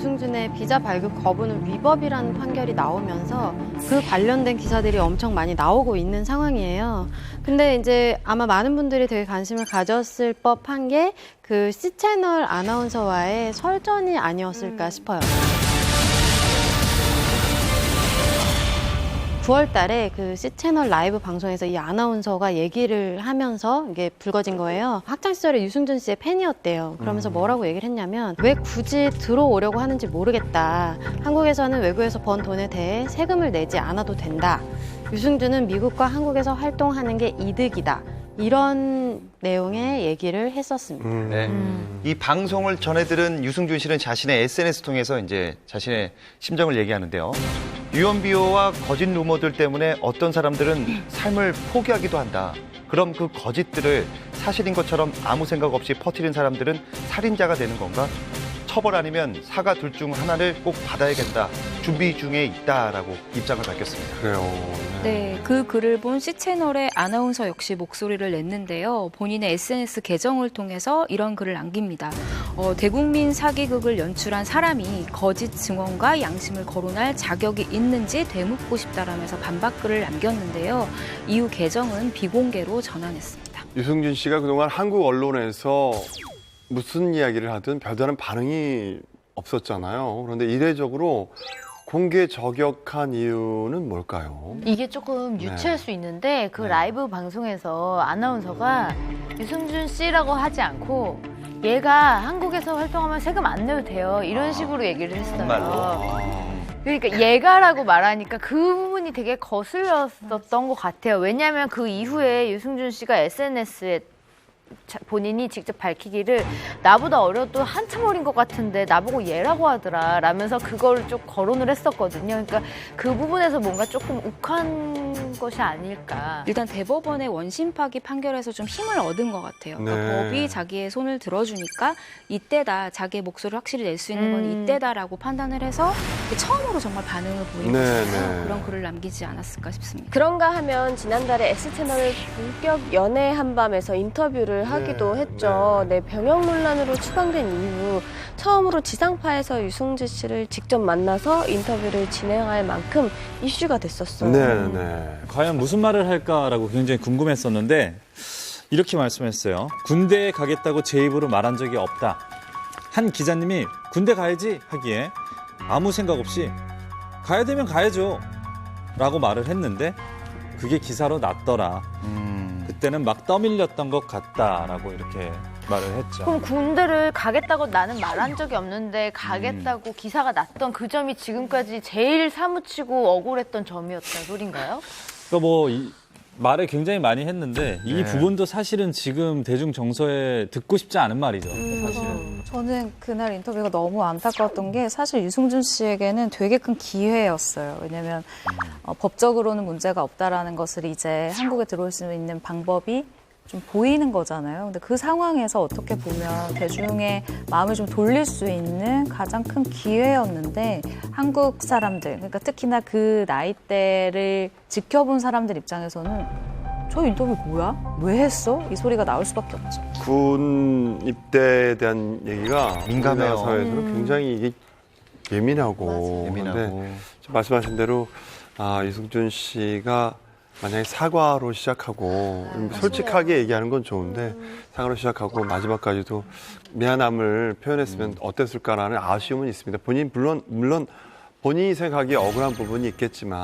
유승준의 비자 발급 거부는 위법이라는 판결이 나오면서 그 관련된 기사들이 엄청 많이 나오고 있는 상황이에요. 근데 이제 아마 많은 분들이 되게 관심을 가졌을 법한 게 그 C채널 아나운서와의 설전이 아니었을까 싶어요. 9월 달에 그 C채널 라이브 방송에서 이 아나운서가 얘기를 하면서 이게 불거진 거예요. 학창시절에 유승준 씨의 팬이었대요. 그러면서 뭐라고 얘기를 했냐면 왜 굳이 들어오려고 하는지 모르겠다. 한국에서는 외국에서 번 돈에 대해 세금을 내지 않아도 된다. 유승준은 미국과 한국에서 활동하는 게 이득이다. 이런 내용의 얘기를 했었습니다. 네. 이 방송을 전해들은 유승준 씨는 자신의 SNS 통해서 이제 자신의 심정을 얘기하는데요. 유언비어와 거짓 루머들 때문에 어떤 사람들은 삶을 포기하기도 한다. 그럼 그 거짓들을 사실인 것처럼 아무 생각 없이 퍼뜨린 사람들은 살인자가 되는 건가? 처벌 아니면 사과 둘 중 하나를 꼭 받아야겠다. 준비 중에 있다라고 입장을 밝혔습니다. 그래요. 네, 그 글을 본 C채널의 아나운서 역시 목소리를 냈는데요. 본인의 SNS 계정을 통해서 이런 글을 남깁니다. 대국민 사기극을 연출한 사람이 거짓 증언과 양심을 거론할 자격이 있는지 되묻고 싶다라면서 반박글을 남겼는데요. 이후 계정은 비공개로 전환했습니다. 유승준 씨가 그동안 한국 언론에서 무슨 이야기를 하든 별다른 반응이 없었잖아요. 그런데 이례적으로 공개 저격한 이유는 뭘까요? 이게 조금 유치할 수 있는데 그 라이브 방송에서 아나운서가 유승준 씨라고 하지 않고 얘가 한국에서 활동하면 세금 안 내도 돼요. 이런 식으로 얘기를 했어요. 정말로. 그러니까 얘가라고 말하니까 그 부분이 되게 거슬렸었던 것 같아요. 왜냐하면 그 이후에 유승준 씨가 SNS에 본인이 직접 밝히기를 나보다 어려도 한참 어린 것 같은데 나보고 얘라고 하더라 라면서 그걸 좀 거론을 했었거든요. 그러니까 그 부분에서 뭔가 조금 욱한 것이 아닐까. 일단 대법원의 원심 파기 판결에서 좀 힘을 얻은 것 같아요. 그러니까 네. 법이 자기의 손을 들어주니까 이때다, 자기의 목소리를 확실히 낼 수 있는 건 이때다라고 판단을 해서 처음으로 정말 반응을 보이고 네, 있어서 네. 그런 글을 남기지 않았을까 싶습니다. 그런가 하면 지난달에 S채널 본격 연애 한밤에서 인터뷰를 하기도 했죠. 네, 병역 논란으로 추방된 이후 처음으로 지상파에서 유승준 씨를 직접 만나서 인터뷰를 진행할 만큼 이슈가 됐었어요. 네. 과연 무슨 말을 할까라고 굉장히 궁금했었는데 이렇게 말씀했어요. 군대에 가겠다고 제 입으로 말한 적이 없다. 한 기자님이 군대 가야지 하기에 아무 생각 없이 가야 되면 가야죠 라고 말을 했는데 그게 기사로 났더라. 그때는 막 떠밀렸던 것 같다라고 이렇게 말을 했죠. 그럼 군대를 가겠다고 나는 말한 적이 없는데 가겠다고 기사가 났던 그 점이 지금까지 제일 사무치고 억울했던 점이었다는 소린가요? 그러니까 말을 굉장히 많이 했는데 이 부분도 사실은 지금 대중 정서에 듣고 싶지 않은 말이죠. 사실은. 저는 그날 인터뷰가 너무 안타까웠던 게 사실 유승준 씨에게는 되게 큰 기회였어요. 왜냐하면 법적으로는 문제가 없다라는 것을 이제 한국에 들어올 수 있는 방법이 좀 보이는 거잖아요. 근데 그 상황에서 어떻게 보면 대중의 마음을 좀 돌릴 수 있는 가장 큰 기회였는데 한국 사람들, 그러니까 특히나 그 나이대를 지켜본 사람들 입장에서는 저 인터뷰 뭐야? 왜 했어? 이 소리가 나올 수밖에 없죠. 군 입대에 대한 얘기가 민감해요. 우리나라 사회에서는 굉장히 이게 예민하고. 근데 말씀하신 대로 유승준 씨가 만약에 사과로 시작하고 솔직하게 얘기하는 건 좋은데 사과로 시작하고 마지막까지도 미안함을 표현했으면 어땠을까라는 아쉬움은 있습니다. 물론 본인이 생각하기에 억울한 부분이 있겠지만